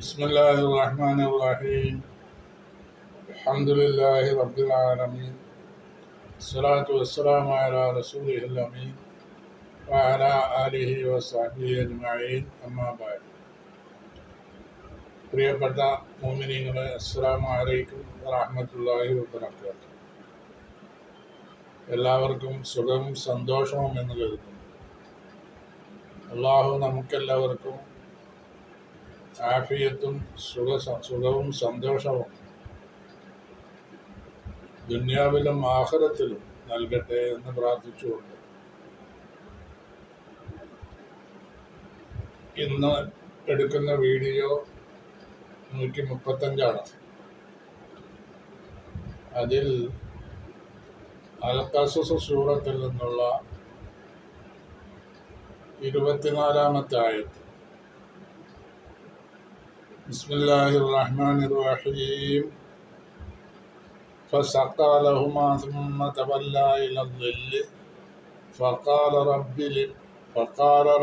بسم الله الرحمن الرحيم الحمد لله رب العالمين الصلاة والسلام على رسوله الأمين وعلى آله وصحبه أجمعين أما بعد പ്രിയപ്പെട്ട മുഅ്മിനീങ്ങളെ അസ്സലാമു അലൈക്കും വറഹ്മത്തുള്ളാഹി വബറകാതുഹു. എല്ലാവർക്കും സുഖവും സന്തോഷവും എന്ന് കരുതുന്നു. അള്ളാഹു നമുക്കെല്ലാവർക്കും ആഫിയത്തും സുഖവും സന്തോഷവും ദുനിയാവിലും ആഖിറത്തിലും നൽകട്ടെ എന്ന് പ്രാർത്ഥിച്ചുകൊണ്ട് ഇന്ന് എടുക്കുന്ന വീഡിയോ 135 അതിൽ അൽ ഖസസ് സൂറത്തിൽ നിന്നുള്ള 24-ാമത്തെ ആയത്ത്. ബിസ്മില്ലാഹിർ റഹ്മാനിർ റഹീം. فسقى لهما ثم تولى إلى الظل فقال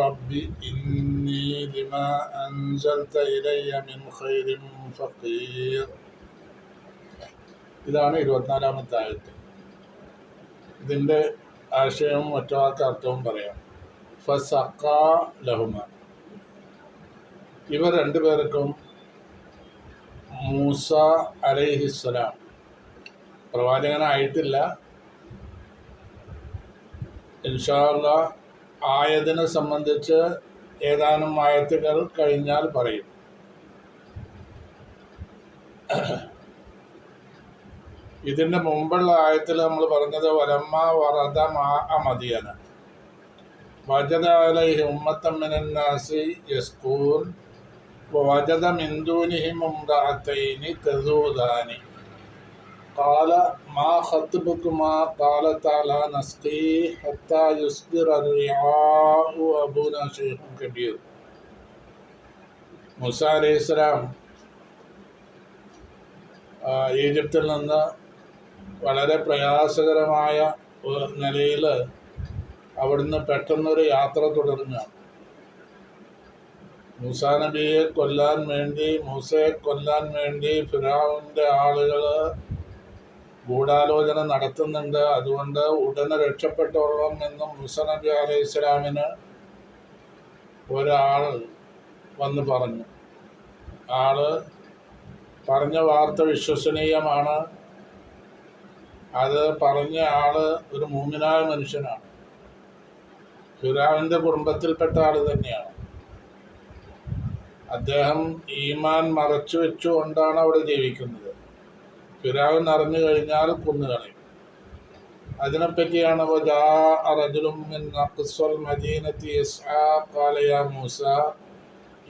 رب إني لما أنزلت إلي من خير فقير. ഇതാണ് 24-ാമത്തെ ആയത്ത്. ഇതിൻ്റെ ആശയവും മറ്റൊക്കെ അർത്ഥവും പറയാം. ഫസഖാ ലഹുമ, ഇവർ രണ്ടുപേർക്കും മൂസ അലൈഹിസ്സലാം പ്രവാചകനായിട്ടില്ല, ഇൻഷാ അല്ലാഹ് ആയതിനെ സംബന്ധിച്ച് ഏതാനും ആയത്തുകൾ കഴിഞ്ഞാൽ പറയും. ഇതിൻ്റെ മുമ്പുള്ള ആയത്തിൽ നമ്മൾ പറഞ്ഞത് വലമ്മ വറദ മാഅ മദിയന വജദ അലൈഹി ഉമ്മത്തൻ മിനൻ നാസി യസ്കൂൻ വവജദ മിൻ ദൂനിഹിം ഇംറഅത്തൈനി തദൂദാനി قال ما خطبكما قالتا لا نسقي حتى يصدر الرعاء وأبونا شيخ كبير. മൂസ അലൈഹിസ്സലാം ഈജിപ്തിൽ നിന്ന് വളരെ പ്രയാസകരമായ നിലയിൽ അവിടുന്ന് പെട്ടെന്നൊരു യാത്ര തുടരുകയാണ്. മൂസാ നബിയെ മൂസയെ കൊല്ലാൻ വേണ്ടി ഫിർഔന്റെ ആളുകൾ ഗൂഢാലോചന നടത്തുന്നുണ്ട്. അതുകൊണ്ട് ഉടനെ രക്ഷപ്പെട്ടോളാം എന്ന് മൂസ നബി അലൈഹി സ്വലാമിന് ഒരാൾ വന്ന് പറഞ്ഞു. ആള് പറഞ്ഞ വാർത്ത വിശ്വസനീയമാണ്. അത് പറഞ്ഞ ആള് ഒരു മൂമിനായ മനുഷ്യനാണ്. ഫിർഔന്റെ കുടുംബത്തിൽപ്പെട്ട ആള് തന്നെയാണ്. അദ്ദേഹം ഈമാൻ മറച്ചു വെച്ചുകൊണ്ടാണ് അവിടെ ജീവിക്കുന്നത്. ഫിർഔൻ അറിഞ്ഞു കഴിഞ്ഞാൽ കൊന്നുകളയും. അതിനെപ്പറ്റിയാണ് റജുലുൻ മിൻ അഖ്സൽ മദീനത്തി യസ്ആ ഖാല യാ മൂസ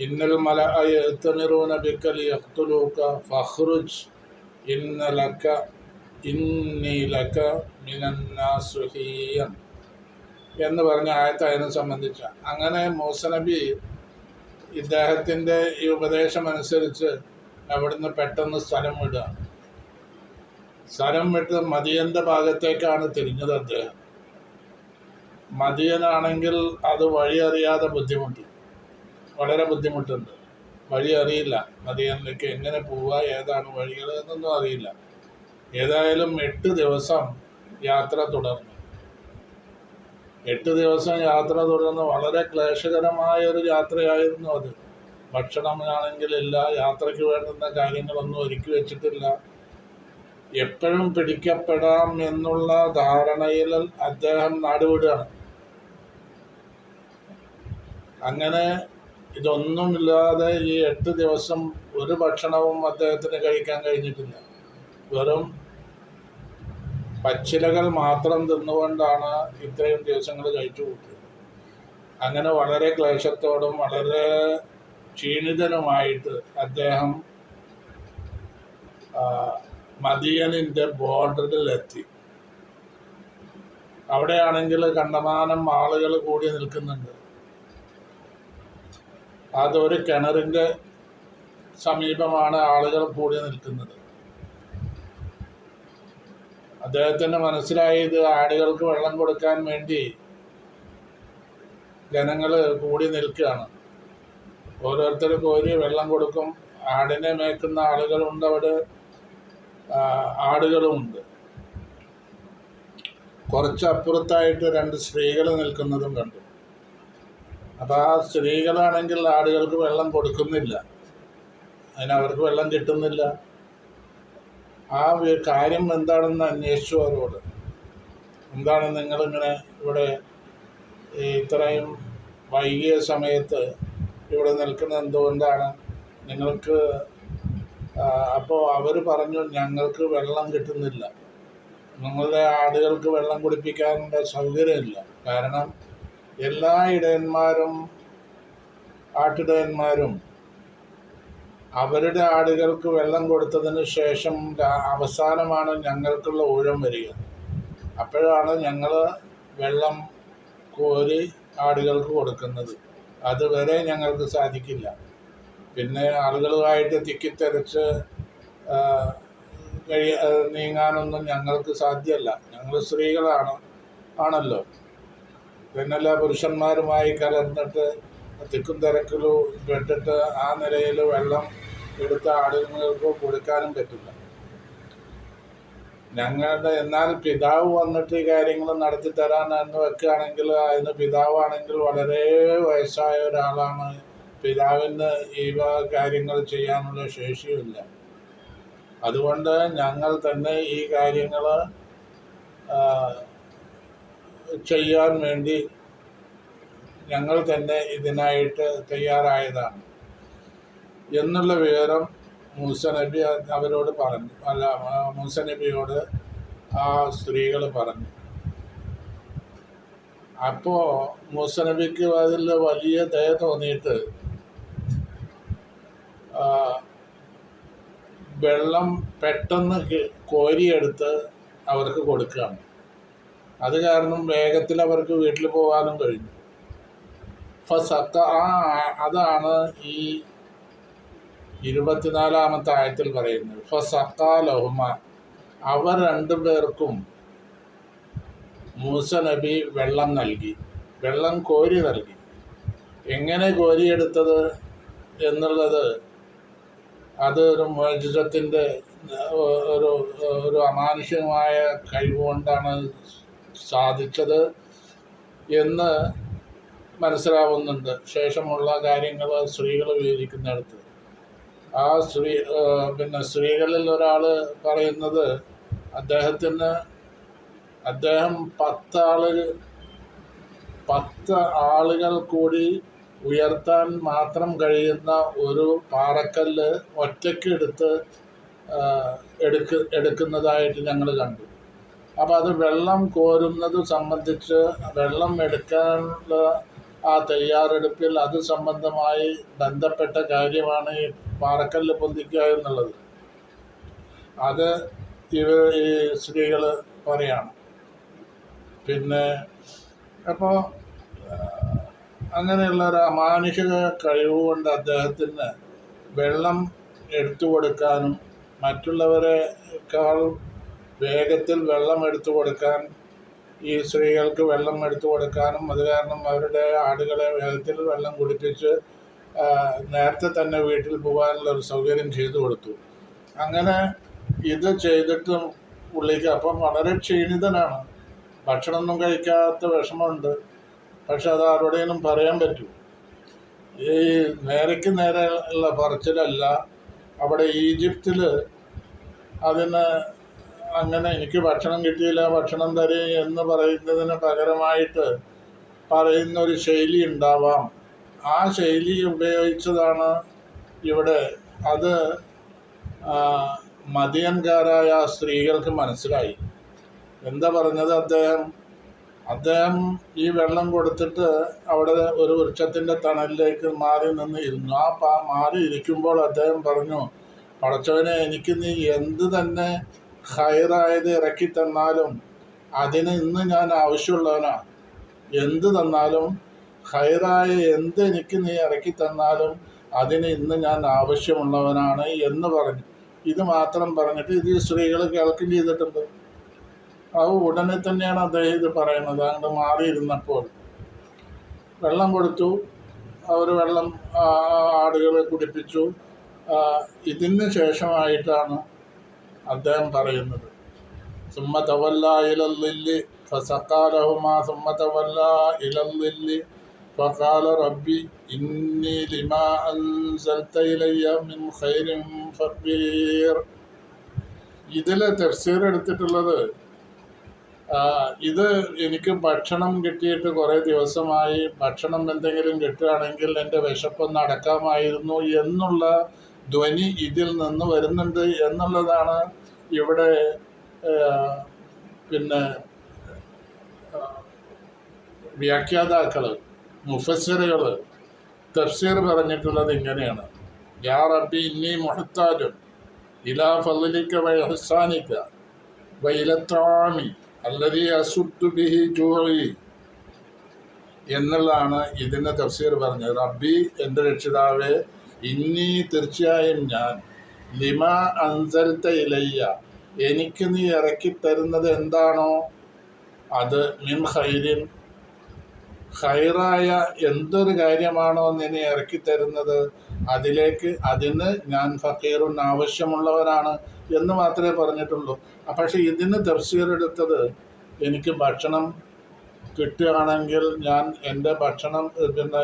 ഇന്നൽ മലഅ യഅ്തമിറൂന ബിക ലിയഖ്തുലൂക ഫഖ്റുജ് ഇന്നി ലക മിനൻ നാസിഹിൻ എന്ന് പറഞ്ഞ ആയത്ത് അതിനെ സംബന്ധിച്ച. അങ്ങനെ മൂസ നബി ഇദ്ദേഹത്തിൻ്റെ ഈ ഉപദേശം അനുസരിച്ച് അവിടുന്ന് പെട്ടെന്ന് സ്ഥലം വിടുകയാണ്. സ്ഥലം വിട്ട് മദിയൻ്റെ ഭാഗത്തേക്കാണ് തിരിഞ്ഞത് അദ്ദേഹം. മദിയനാണെങ്കിൽ അത് വഴി അറിയാതെ വളരെ ബുദ്ധിമുട്ടുണ്ട്. വഴി അറിയില്ല. മദിയനിലേക്ക് എങ്ങനെ പോവുക, ഏതാണ് വഴികൾ എന്നൊന്നും അറിയില്ല. ഏതായാലും 8 ദിവസം യാത്ര തുടർന്നു. 8 ദിവസം യാത്ര തുടർന്ന് വളരെ ക്ലേശകരമായ ഒരു യാത്രയായിരുന്നു അത്. ഭക്ഷണമാണെങ്കിലില്ല, യാത്രയ്ക്ക് വേണ്ടുന്ന കാര്യങ്ങളൊന്നും ഒരുക്കി വെച്ചിട്ടില്ല. എപ്പോഴും പിടിക്കപ്പെടാം എന്നുള്ള ധാരണയിൽ അദ്ദേഹം നാടുവിടുകയാണ്. അങ്ങനെ ഇതൊന്നുമില്ലാതെ ഈ 8 ദിവസം ഒരു ഭക്ഷണവും അദ്ദേഹത്തിന് കഴിക്കാൻ കഴിഞ്ഞിട്ടില്ല. വെറും പച്ചിലകൾ മാത്രം തിന്നുകൊണ്ടാണ് ഇത്രയും ദിവസങ്ങൾ കഴിച്ചു കൂട്ടിയത്. അങ്ങനെ വളരെ ക്ലേശത്തോടും വളരെ ക്ഷീണിതനുമായിട്ട് അദ്ദേഹം മദിയനിൻ്റെ ബോർഡറിലെത്തി. അവിടെയാണെങ്കിൽ കണ്ടമാനം ആളുകൾ കൂടി നിൽക്കുന്നുണ്ട്. അതൊരു കിണറിൻ്റെ സമീപമാണ് ആളുകൾ കൂടി നിൽക്കുന്നത്. അദ്ദേഹത്തിന് മനസ്സിലായി ഇത് ആടുകൾക്ക് വെള്ളം കൊടുക്കാൻ വേണ്ടി ജനങ്ങൾ കൂടി നിൽക്കുകയാണ്. ഓരോരുത്തർ കോരി വെള്ളം കൊടുക്കും. ആടിനെ മേക്കുന്ന ആളുകളുണ്ട് അവിടെ, ആടുകളുമുണ്ട്. കുറച്ചപ്പുറത്തായിട്ട് 2 സ്ത്രീകൾ നിൽക്കുന്നതും കണ്ടു. അപ്പോൾ ആ സ്ത്രീകളാണെങ്കിൽ ആടുകൾക്ക് വെള്ളം കൊടുക്കുന്നില്ല, അതിനവർക്ക് വെള്ളം കിട്ടുന്നില്ല. ആ കാര്യം എന്താണെന്ന് അന്വേഷിച്ചു അവരോട്. എന്താണ് നിങ്ങളിങ്ങനെ ഇവിടെ ഇത്രയും വൈകിയ സമയത്ത് ഇവിടെ നിൽക്കുന്നത് എന്തുകൊണ്ടാണ് നിങ്ങൾക്ക്? അപ്പോൾ അവർ പറഞ്ഞു, ഞങ്ങൾക്ക് വെള്ളം കിട്ടുന്നില്ല, നിങ്ങളുടെ ആടുകൾക്ക് വെള്ളം കുടിപ്പിക്കാനുള്ള സൗകര്യമില്ല. കാരണം എല്ലാ ഇടയന്മാരും ആട്ടിടയന്മാരും അവരുടെ ആടുകൾക്ക് വെള്ളം കൊടുത്തതിന് ശേഷം അവസാനമാണ് ഞങ്ങൾക്കുള്ള ഊഴം വരിക. അപ്പോഴാണ് ഞങ്ങൾ വെള്ളം കോരി ആടുകൾക്ക് കൊടുക്കുന്നത്. അതുവരെ ഞങ്ങൾക്ക് സാധിക്കില്ല. പിന്നെ ആളുകളുമായിട്ട് തിക്കിത്തെറിച്ച് നീങ്ങാനൊന്നും ഞങ്ങൾക്ക് സാധ്യമല്ല. ഞങ്ങൾ സ്ത്രീകളാണല്ലോ. പിന്നല്ല പുരുഷന്മാരുമായി കലർന്നിട്ട് തിക്കും തിരക്കിലും പെട്ടിട്ട് ആ നിലയിൽ വെള്ളം എടുത്ത ആടുകൾക്ക് കൊടുക്കാനും പറ്റില്ല. എന്നാൽ പിതാവ് വന്നിട്ട് ഈ കാര്യങ്ങൾ നടത്തി തരാനെന്ന് വെക്കുകയാണെങ്കിൽ, അതിന് പിതാവാണെങ്കിൽ വളരെ വയസ്സായ ഒരാളാണ്. പിതാവിന് ഈ കാര്യങ്ങൾ ചെയ്യാനുള്ള ശേഷിയുമില്ല. അതുകൊണ്ട് ഞങ്ങൾ തന്നെ ഈ കാര്യങ്ങൾ ചെയ്യാൻ വേണ്ടി ഞങ്ങൾ തന്നെ ഇതിനായിട്ട് തയ്യാറായതാണ് എന്നുള്ള വിവരം മൂസ നബി അവരോട് പറഞ്ഞു. മൂസ നബിയോട് ആ സ്ത്രീകൾ പറഞ്ഞു. അപ്പോൾ മൂസ നബിക്ക് അതിൽ വലിയ ദയ തോന്നിയിട്ട് വെള്ളം പെട്ടെന്ന് കോരിയെടുത്ത് അവർക്ക് കൊടുക്കുകയാണ്. അത് കാരണം വേഗത്തിൽ അവർക്ക് വീട്ടിൽ പോകാനും കഴിഞ്ഞു. അതാണ് ഈ 24-ാമത്തെ ആയത്തിൽ പറയുന്നത്. ഫസഖാ ലഹുമ, അവർ 2 പേർക്കും മൂസ നബി വെള്ളം നൽകി, വെള്ളം കോരി നൽകി. എങ്ങനെ കോരിയെടുത്തത് എന്നുള്ളത് അത് ഒരു മുഅ്ജിസത്തിൻ്റെ ഒരു അമാനുഷികമായ കഴിവുകൊണ്ടാണ് സാധിച്ചത് എന്ന് മനസ്സിലാവുന്നുണ്ട്. ശേഷമുള്ള കാര്യങ്ങൾ സ്ത്രീകൾ വിവരിക്കുന്നിടത്ത് ആ സ്ത്രീകളിൽ ഒരാൾ പറയുന്നത്, അദ്ദേഹം 10 ആളുകൾ കൂടി ഉയർത്താൻ മാത്രം കഴിയുന്ന ഒരു പാറക്കല്ല് ഒറ്റയ്ക്ക് എടുക്കുന്നതായിട്ട് ഞങ്ങൾ കണ്ടു. അപ്പോൾ അത് വെള്ളം കോരുന്നത് സംബന്ധിച്ച്, വെള്ളം എടുക്കാനുള്ള ആ തയ്യാറെടുപ്പിൽ അത് സംബന്ധമായി ബന്ധപ്പെട്ട കാര്യമാണ് ഈ പാറക്കല്ല് പൊന്തിക്കുക എന്നുള്ളത്. അത് ഈ സ്ത്രീകൾ പറയാണ്. പിന്നെ അപ്പോൾ അങ്ങനെയുള്ള ഒരു അമാനുഷിക കഴിവുകൊണ്ട് അദ്ദേഹത്തിന് വെള്ളം എടുത്തു കൊടുക്കാനും മറ്റുള്ളവരെക്കാൾ വേഗത്തിൽ വെള്ളം എടുത്തു കൊടുക്കാൻ, ഈ സ്ത്രീകൾക്ക് വെള്ളം എടുത്തു കൊടുക്കാനും, അത് കാരണം അവരുടെ ആടുകളെ വേഗത്തിൽ വെള്ളം കുടിപ്പിച്ച് നേരത്തെ തന്നെ വീട്ടിൽ പോകാനുള്ള ഒരു സൗകര്യം ചെയ്തു കൊടുത്തു. അങ്ങനെ ഇത് ചെയ്തിട്ടും പുള്ളിക്ക് അപ്പം വളരെ ക്ഷീണിതനാണ്. ഭക്ഷണമൊന്നും കഴിക്കാത്ത വിഷമമുണ്ട്. പക്ഷെ അത് ആരോടെങ്കിലും പറയാൻ പറ്റൂ. ഈ നേരയ്ക്ക് നേരെ ഉള്ള പറച്ചിലല്ല. അവിടെ ഈജിപ്തിൽ അതിന് അങ്ങനെ എനിക്ക് ഭക്ഷണം കിട്ടിയില്ല, ഭക്ഷണം തരേ എന്ന് പറയുന്നതിന് പകരമായിട്ട് പറയുന്ന ഒരു ശൈലി ഉണ്ടാവാം. ആ ശൈലി ഉപയോഗിച്ചതാണ് ഇവിടെ. അത് മദിയൻകാരായ സ്ത്രീകൾക്ക് മനസ്സിലായി. എന്താ പറഞ്ഞത്? അദ്ദേഹം ഈ വെള്ളം കൊടുത്തിട്ട് അവിടെ ഒരു വൃക്ഷത്തിൻ്റെ തണലിലേക്ക് മാറി നിന്ന് ഇരുന്നു. മാറി ഇരിക്കുമ്പോൾ അദ്ദേഹം പറഞ്ഞു, പടച്ചവനെ, എനിക്ക് നീ എന്ത് തന്നെ ഖൈറായത് ഇറക്കി തന്നാലും അതിന് ഇന്ന് ഞാൻ ആവശ്യമുള്ളവനാണ്. എന്ത് തന്നാലും ഖൈറായ എന്ത് എനിക്ക് നീ ഇറക്കി തന്നാലും അതിന് ഇന്ന് ഞാൻ ആവശ്യമുള്ളവനാണ് എന്ന് പറഞ്ഞു. ഇത് മാത്രം പറഞ്ഞിട്ട് ഇത് സ്ത്രീകൾ കേൾക്കുകയും ചെയ്തിട്ടുണ്ട്. അത് ഉടനെ തന്നെയാണ് അദ്ദേഹം ഇത് പറയുന്നത്. അങ്ങോട്ട് മാറിയിരുന്നപ്പോൾ വെള്ളം കൊടുത്തു. അവർ വെള്ളം ആടുകളെ കുടിപ്പിച്ചു. ഇതിന് ശേഷമായിട്ടാണ് അദ്ദേഹം പറയുന്നത് ثم تولى إلى الظل فسقى لهما ثم تولى إلى الظل فقال رب إني لما أنزلت إلي من خير فقير. ഇതിൽ തഫ്സീർ എടുത്തിട്ടുള്ളത് ഇത് എനിക്ക് ഭക്ഷണം കിട്ടിയിട്ട് കുറേ ദിവസമായി, ഭക്ഷണം എന്തെങ്കിലും കിട്ടുകയാണെങ്കിൽ എൻ്റെ വിശപ്പൊന്ന് അടക്കാമായിരുന്നു എന്നുള്ള ധ്വനി ഇതിൽ നിന്ന് വരുന്നുണ്ട് എന്നുള്ളതാണ് ഇവിടെ പിന്നെ വ്യാഖ്യാതാക്കൾ മുഫസ്സിറുകൾ തഫ്സീർ പറഞ്ഞിട്ടുള്ളത് ഇങ്ങനെയാണ്. യാ റബ്ബി ഇന്നി മുഹ്താജുൻ ഇലാ ഫളിക വ ഇഹ്സാനിക വ ഇല ത്വാമി അല്ലദീ അസുദ്ദു ബിഹി ജൂഇ എന്നുള്ളതാണ് ഇതിൻ്റെ തഫ്സീർ പറഞ്ഞത്. റബ്ബി എൻ്റെ രക്ഷിതാവേ, ഇന്നി തീർച്ചയായും ഞാൻ, ലിമാ അൻസൽത ഇലയ്യ എനിക്ക് നീ ഇറക്കി തരുന്നത് എന്താണോ അത്, മിൻ ഖൈരിൻ ഖൈറായ എന്തൊരു കാര്യമാണോ നീ ഇറക്കി തരുന്നത് അതിന് ഞാൻ ഫക്കീറുൻ ആവശ്യമുള്ളവരാണ് എന്ന് മാത്രമേ പറഞ്ഞിട്ടുള്ളൂ. പക്ഷേ ഇതിന് തഫ്സീർ എടുത്തത് എനിക്ക് ഭക്ഷണം കിട്ടുകയാണെങ്കിൽ ഞാൻ എൻ്റെ ഭക്ഷണം പിന്നെ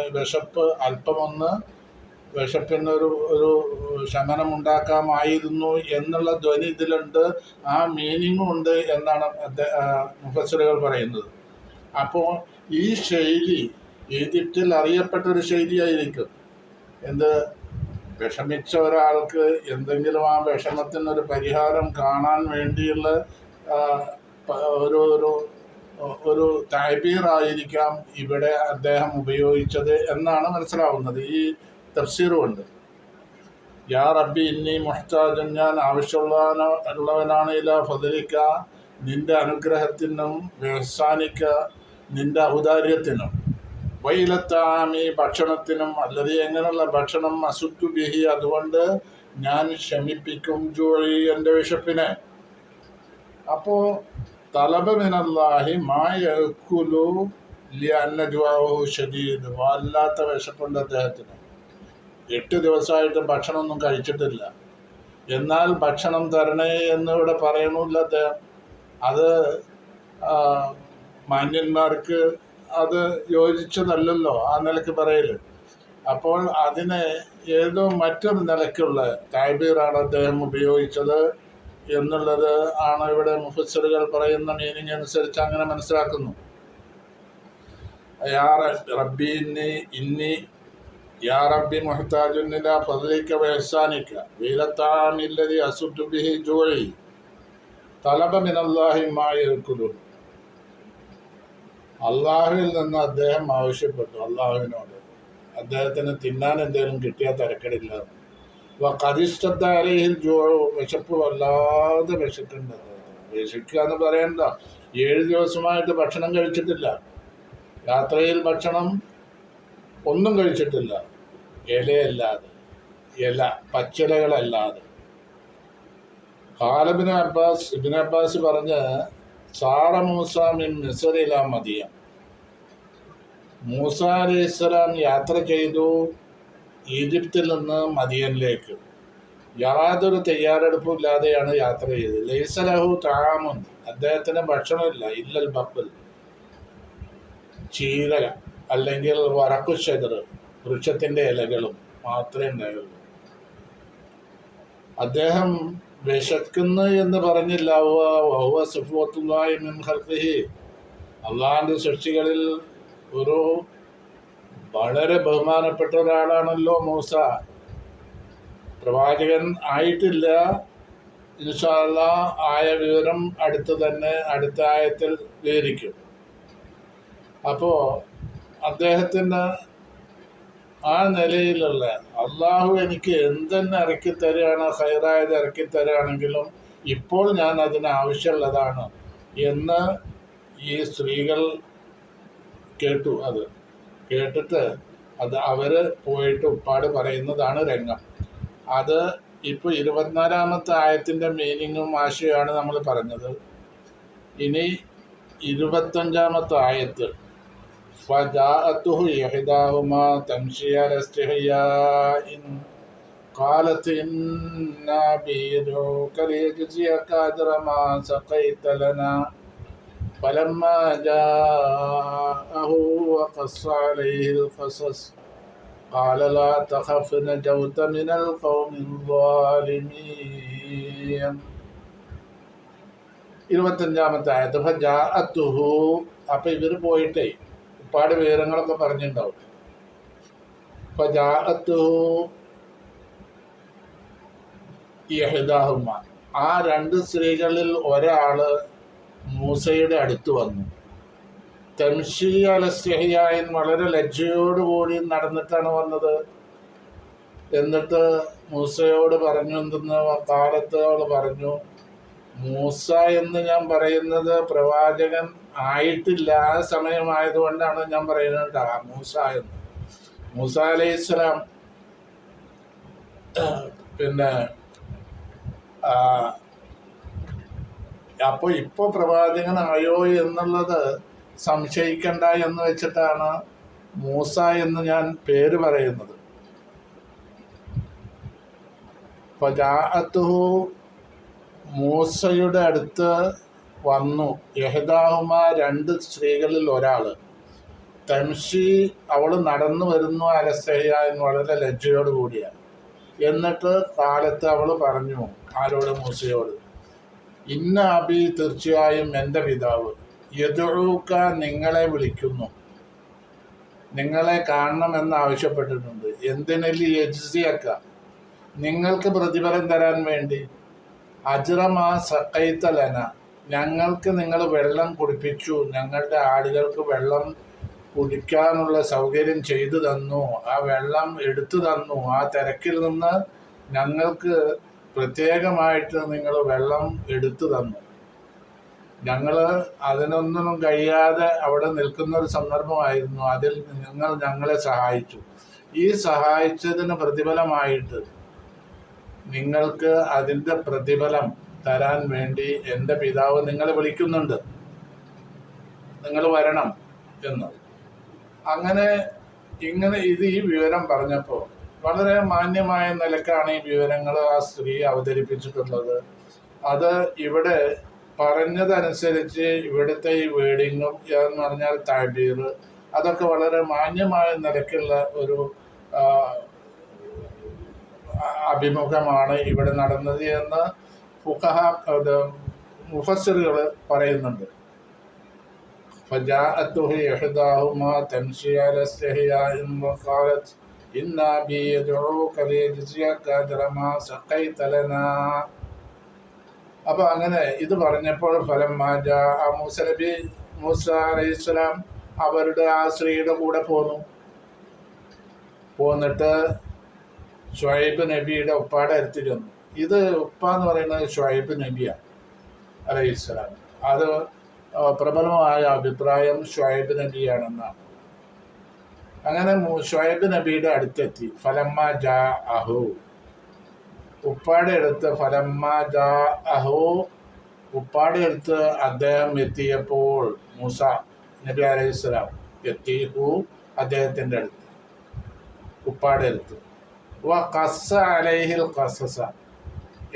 വിശപ്പിനൊരു ശമനം ഉണ്ടാക്കാമായിരുന്നു എന്നുള്ള ധ്വനി ഇതിലുണ്ട്, ആ മീനിങ്ങും ഉണ്ട് എന്നാണ് മുഫസ്സിറുകൾ പറയുന്നത്. അപ്പോൾ ഈ ശൈലി ഈജിപ്തിൽ അറിയപ്പെട്ടൊരു ശൈലിയായിരിക്കും. വിഷമിച്ച ഒരാൾക്ക് എന്തെങ്കിലും ആ വിഷമത്തിനൊരു പരിഹാരം കാണാൻ വേണ്ടിയുള്ള ഒരു താബീറായിരിക്കാം ഇവിടെ അദ്ദേഹം ഉപയോഗിച്ചത് എന്നാണ് മനസ്സിലാവുന്നത് ഈ തഫ്സീറുമുണ്ട്. യാ റബ്ബി ഇന്നി മുഹ്താജൻ ഞാൻ ആവശ്യമുള്ളവനാണ് ഇലാ ഫദ്ലിക നിന്റെ അനുഗ്രഹത്തിനും വ്യവസാനിക്ക നിന്റെ ഔദാര്യത്തിനും, വൈലത്താമി ഭക്ഷണത്തിനും, അല്ലത് എങ്ങനെയുള്ള ഭക്ഷണം, അസുദ്ദു ബിഹി അതുകൊണ്ട് ഞാൻ ശമിപ്പിക്കും ജൂഇ എൻ്റെ വിശപ്പിനെ. അപ്പോൾ തലബ മിനല്ലാഹി മാ യഅ്കുലു ലിഅന്ന ജുഅഹു ഷദീദ്, വല്ലാത്ത വിശപ്പുണ്ട് അദ്ദേഹത്തിന്. 8 ദിവസമായിട്ട് ഭക്ഷണമൊന്നും കഴിച്ചിട്ടില്ല, എന്നാൽ ഭക്ഷണം തരണേ എന്നിവിടെ പറയണില്ല അദ്ദേഹം. അത് മാന്യന്മാർക്ക് അത് യോജിച്ചതല്ലല്ലോ ആ നിലയ്ക്ക് പറയൽ. അപ്പോൾ അതിനെ ഏതോ മറ്റൊരു നിലയ്ക്കുള്ള താബീറാണ് അദ്ദേഹം ഉപയോഗിച്ചത് എന്നുള്ളത് ആണ് ഇവിടെ മുഫസ്സിറുകൾ പറയുന്ന മീനിങ് അനുസരിച്ച് അങ്ങനെ മനസ്സിലാക്കുന്നു. യാ റബ്ബി യാ റബ്ബി മുഹ്താജുൻ ഇലാ ഫദ്ലിക വ ഇഹ്സാനിക വഇലത്താമില്ലദി അസുദ്ദു ബിഹി ജൂഇ തലബ മിനല്ലാഹി മാ യഅ്കുലു. അള്ളാഹുവിൽ നിന്ന് അദ്ദേഹം ആവശ്യപ്പെട്ടു, അള്ളാഹുവിനോട് അദ്ദേഹത്തിന് തിന്നാൻ എന്തെങ്കിലും കിട്ടിയാൽ തിരക്കടില്ല. ഖദിസ്തദ്ദ അലൈഹിൽ ജൂഉ വിശപ്പ് വല്ലാതെ വിശക്കുണ്ട്. വിശക്കുക എന്ന് പറയണ്ട, 7 ദിവസമായിട്ട് ഭക്ഷണം കഴിച്ചിട്ടില്ല, യാത്രയിൽ ഭക്ഷണം ഒന്നും കഴിച്ചിട്ടില്ല, ഇല പച്ചിലകളല്ലാതെ. ഖാല ഇബ്നു അബ്ബാസ് പറഞ്ഞ് സാറ മൂസ മിൻ മിസ്ർ ഇലാ മദിയൻ, മൂസ അലൈഹിസ്സലാം യാത്ര ചെയ്തു ഈജിപ്തിൽ നിന്ന് മദിയനിലേക്ക്. യാതൊരു തയ്യാറെടുപ്പും ഇല്ലാതെയാണ് യാത്ര ചെയ്തത്. ലൈസ ലഹു തആമുൻ അദ്ദേഹത്തിന് ഭക്ഷണമില്ല, ഇല്ലൽ ബഖൽ ചീര അല്ലെങ്കിൽ വറക്കുശദർ വൃക്ഷത്തിൻ്റെ ഇലകളും മാത്രമേ ഉണ്ടായുള്ളൂ. അദ്ദേഹം വിശക്കുന്നു എന്ന് പറഞ്ഞില്ല. വഹുവ സഫ്വത്തുല്ലാഹി മിൻ ഖൽഖിഹി അള്ളാഹിൻ്റെ സൃഷ്ടികളിൽ ഒരു വളരെ ബഹുമാനപ്പെട്ട ഒരാളാണല്ലോ മൂസ. പ്രവാചകൻ ആയിട്ടില്ല, ഇൻഷാ അല്ലാഹ് ആയ വിവരം അടുത്ത ആയത്തിൽ വിവരിക്കും. അപ്പോൾ അദ്ദേഹത്തിന് ആ നിലയിലുള്ള അള്ളാഹു എനിക്ക് എന്തെന്നെ ഇറക്കി തരികയാണ്, ഖൈറായത് ഇറക്കി തരികയാണെങ്കിലും ഇപ്പോൾ ഞാൻ അതിന് ആവശ്യമുള്ളതാണ് എന്ന് ഈ സ്ത്രീകൾ കേട്ടു. അത് കേട്ടിട്ട് അവർ പോയിട്ട് ഉപ്പാട് പറയുന്നതാണ് രംഗം. അത് ഇപ്പോൾ 24-ാമത്തെ ആയത്തിൻ്റെ മീനിങ്ങും ആശയമാണ് നമ്മൾ പറഞ്ഞത്. ഇനി 25-ാമത്തെ ആയത്ത് فجاءته إحداهما تمشي على استحياء قالت إن أبي يدعوك ليجزيك أجر ما سقيت لنا فلما جاءه وقص عليه القصص قال لا تخف نجوت من القوم الظالمين. 25-ാമത്തെ ആയത്ത് ഫജാഅത്തുഹു. അപ്പൊ ഇവര് പോയിട്ടേ ഒരുപാട് വിവരങ്ങളൊക്കെ പറഞ്ഞിട്ടുണ്ടാവും. ഫജാഅത്തുഹു ഇഹ്ദാഹുമ. ആ രണ്ട് സ്ത്രീകളിൽ ഒരാള് മൂസയുടെ അടുത്ത് വന്നു. തംശി അലസ്യഹിയായൻ, വളരെ ലജ്ജയോടുകൂടി നടന്നിട്ടാണ് വന്നത്. എന്നിട്ട് മൂസയോട് പറഞ്ഞു, എന്തെന്ന് കാലത്ത് അവൾ പറഞ്ഞു, മൂസ എന്ന് ഞാൻ പറയുന്നത് പ്രവാചകൻ ആയിട്ടില്ല, ആ സമയമായതുകൊണ്ടാണ് ഞാൻ പറയുന്നത് മൂസ എന്ന്. മൂസ അലൈഹിസ്സലാം പിന്നെ അപ്പോൾ ഇപ്പോൾ പ്രവാചകനായോ എന്നുള്ളത് സംശയിക്കണ്ട എന്ന് വെച്ചിട്ടാണ് മൂസ എന്ന് ഞാൻ പേര് പറയുന്നത്. ഫജാഅത്തുഹു, മൂസയുടെ അടുത്ത് വന്നു. യഹ്ദാഹുമ, രണ്ട് സ്ത്രീകളിൽ ഒരാൾ. തംഷി, അവൾ നടന്നു വരുന്നു. അലസ്തഹ്യാൻ, വളരെ ലജ്ജയോട് കൂടിയാണ്. എന്നിട്ട് കാലത്ത് അവൾ പറഞ്ഞു, ആരോട്? മൂസയോട്. ഇന്ന അബി, തീർച്ചയായും എൻ്റെ പിതാവ്, യദുഊക, നിങ്ങളെ വിളിക്കുന്നു, നിങ്ങളെ കാണണമെന്ന് ആവശ്യപ്പെട്ടിട്ടുണ്ട്. എന്തിനല്ലി യജ്സിയക്ക, നിങ്ങൾക്ക് പ്രതിഫലം തരാൻ വേണ്ടി. അജ്റമാ സഖൈത ലന, ഞങ്ങൾക്ക് നിങ്ങൾ വെള്ളം കുടിപ്പിച്ചു, ഞങ്ങളുടെ ആടുകൾക്ക് വെള്ളം കുടിക്കാനുള്ള സൗകര്യം ചെയ്തു തന്നു, ആ വെള്ളം എടുത്തു തന്നു. ആ തിരക്കിൽ നിന്ന് ഞങ്ങൾക്ക് പ്രത്യേകമായിട്ട് നിങ്ങൾ വെള്ളം എടുത്തു തന്നു. ഞങ്ങൾ അതിനൊന്നും കഴിയാതെ അവിടെ നിൽക്കുന്ന ഒരു സന്ദർഭമായിരുന്നു. അതിൽ നിങ്ങൾ ഞങ്ങളെ സഹായിച്ചു. ഈ സഹായിച്ചതിന് പ്രതിഫലമായിട്ട് നിങ്ങൾക്ക് അതിൻ്റെ പ്രതിഫലം തരാൻ വേണ്ടി എൻ്റെ പിതാവ് നിങ്ങളെ വിളിക്കുന്നുണ്ട്, നിങ്ങൾ വരണം എന്ന്. അങ്ങനെ ഇങ്ങനെ ഈ വിവരം പറഞ്ഞപ്പോൾ വളരെ മാന്യമായ നിലക്കാണ് ഈ വിവരങ്ങൾ ആ സ്ത്രീ അവതരിപ്പിച്ചിട്ടുള്ളത്. അത് ഇവിടെ പറഞ്ഞതനുസരിച്ച് ഇവിടുത്തെ ഈ വേർഡിങ്ങും എന്ന് പറഞ്ഞാൽ താബീർ, അതൊക്കെ വളരെ മാന്യമായ നിലക്കുള്ള ഒരു അഭിമുഖമാണ് ഇവിടെ നടന്നത് എന്ന് ഫുഖഹ മുഫസ്സിറുകൾ പറയുന്നുണ്ട്. فجاءته إحداهما تمشي على استحياء وقالت إن أبي يدعوك ليجزيك أجر ما سقيت لنا. അപ്പൊ അങ്ങനെ ഇത് പറഞ്ഞപ്പോൾ ഫലമ്മാ ജാഅ മൂസ അലൈഹിസ്സലാം അവരുടെ ആ സ്ത്രീയുടെ കൂടെ പോന്നിട്ട് ഷുഐബ് നബിയുടെ ഉപ്പാടെ അടുത്ത് ചെന്നു. ഇത് ഉപ്പ എന്ന് പറയുന്നത് ഷുഐബ് നബിയാണ് അലൈഹിസ്സലാം. അത് പ്രബലമായ അഭിപ്രായം ഷുഐബ് നബിയാണെന്നാണ്. അങ്ങനെ ഷുഐബ് നബിയുടെ അടുത്തെത്തി. ഫലമ്മ ജാ അഹു, ഉപ്പാടെ അടുത്ത്. ഫലമ്മ ജാ അഹു, ഉപ്പാടെ അടുത്ത് അദ്ദേഹം എത്തിയപ്പോൾ, മൂസ നബി അലൈഹിസ്സലാം എത്തിഹു, അദ്ദേഹത്തിൻ്റെ അടുത്ത്, ഉപ്പാടെ അടുത്ത്. വ ഖസ്സ അലൈഹിൽ ഖസസ,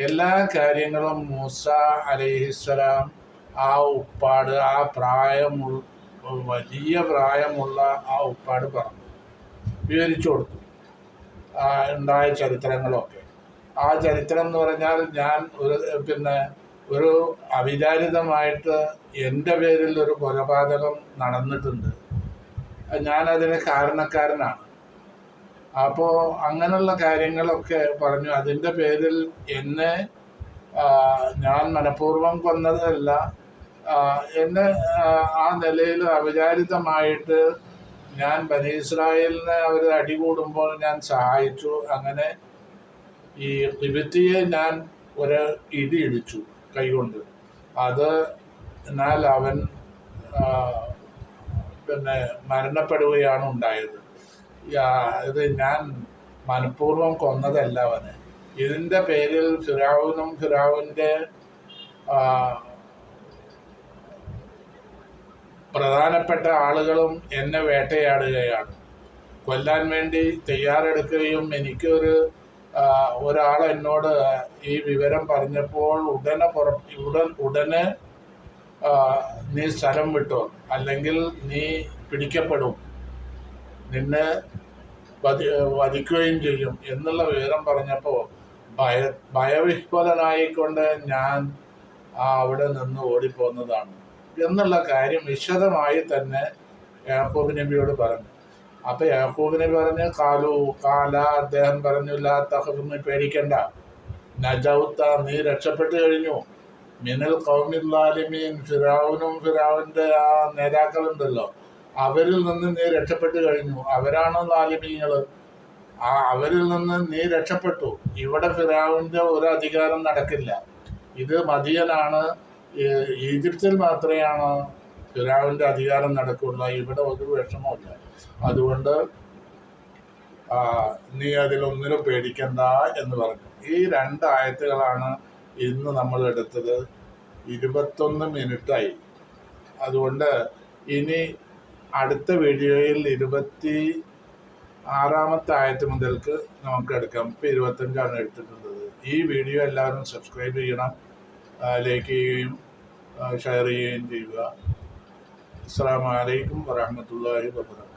എല്ലാ കാര്യങ്ങളും മൂസ അലൈഹിസ്സലാം ആ ഉപ്പാട്, ആ വലിയ പ്രായമുള്ള ആ ഉപ്പാട് പറഞ്ഞു, വിവരിച്ചു കൊടുത്തു ഉണ്ടായ ചരിത്രങ്ങളൊക്കെ. ആ ചരിത്രം എന്ന് പറഞ്ഞാൽ ഞാൻ ഒരു അവിചാരിതമായിട്ട് എൻ്റെ പേരിൽ ഒരു കൊലപാതകം നടന്നിട്ടുണ്ട്, ഞാനതിന് കാരണക്കാരനാണ്. അപ്പോൾ അങ്ങനെയുള്ള കാര്യങ്ങളൊക്കെ പറഞ്ഞു. അതിൻ്റെ പേരിൽ എന്നെ ഞാൻ മനഃപൂർവ്വം കൊന്നതല്ല, എന്നെ ആ നിലയിൽ അവിചാരിതമായിട്ട് ഞാൻ ബനി ഇസ്രായേലിനെ അവർ അടികൂടുമ്പോൾ ഞാൻ സഹായിച്ചു. അങ്ങനെ ഈ ഖിബ്തിയെ ഞാൻ ഒരു ഇടിച്ചു കൈകൊണ്ട്. എന്നാൽ അവൻ മരണപ്പെടുകയാണ് ഉണ്ടായത്. ഇത് ഞാൻ മനഃപൂർവ്വം കൊന്നതല്ല അവനെ. ഇതിൻ്റെ പേരിൽ ഫിറഔന്റെ പ്രധാനപ്പെട്ട ആളുകളും എന്നെ വേട്ടയാടുകയാണ്, കൊല്ലാൻ വേണ്ടി തയ്യാറെടുക്കുകയും ഒരാൾ എന്നോട് ഈ വിവരം പറഞ്ഞപ്പോൾ ഉടനെ നീ സ്ഥലം വിട്ടോ, അല്ലെങ്കിൽ നീ പിടിക്കപ്പെടും, നിന്നെ വധിക്കുകയും ചെയ്യും എന്നുള്ള വിവരം പറഞ്ഞപ്പോൾ ഭയവിഹ്വലനായിക്കൊണ്ട് ഞാൻ അവിടെ നിന്ന് ഓടിപ്പോന്നതാണ് എന്നുള്ള കാര്യം വിശദമായി തന്നെ യാക്കൂബ് നബിയോട് പറഞ്ഞു. അപ്പൊ യാക്കൂബ് നബി പറഞ്ഞു, അദ്ദേഹം പറഞ്ഞു, ലാ തഖഫ്, നീ പേടിക്കണ്ട, നജൗത്ത, നീ രക്ഷപ്പെട്ടു കഴിഞ്ഞു, മിനൽ ഖൗമിൽ ളാലിമീൻ, ഫിറഔന്റെ ആ നേതാക്കളുണ്ടല്ലോ, അവരിൽ നിന്ന് നീ രക്ഷപ്പെട്ടു കഴിഞ്ഞു. അവരാണ് ളാലിമീങ്ങൾ, അവരിൽ നിന്ന് നീ രക്ഷപ്പെട്ടു. ഇവിടെ ഫിറഔന്റെ ഒരു അധികാരം നടക്കില്ല, ഇത് മദിയനാണ്, ഈജിപ്തിൽ മാത്രമേ ഫിറഔന്റെ അധികാരം നടക്കുള്ളൂ, ഇവിടെ ഒരു വിഷമമില്ല. അതുകൊണ്ട് നീ അതിലൊന്നിനും പേടിക്കണ്ട എന്ന് പറഞ്ഞു. ഈ 2 ആയത്തുകളാണ് ഇന്ന് നമ്മൾ എടുത്തത്. 21 മിനിറ്റായി. അതുകൊണ്ട് ഇനി അടുത്ത വീഡിയോയിൽ 26-ാമത്തെ ആയത്ത് മുതൽക്ക് നമുക്ക് എടുക്കാം. ഇപ്പം 25 എടുത്തിട്ടുള്ളത്. ഈ വീഡിയോ എല്ലാവരും സബ്സ്ക്രൈബ് ചെയ്യണം, ലൈക്ക് ചെയ്യുകയും ഷെയർ ചെയ്യുകയും ചെയ്യുക. അസ്സലാമു അലൈക്കും വറഹ്മത്തുള്ളാഹി വബറകാതുഹു.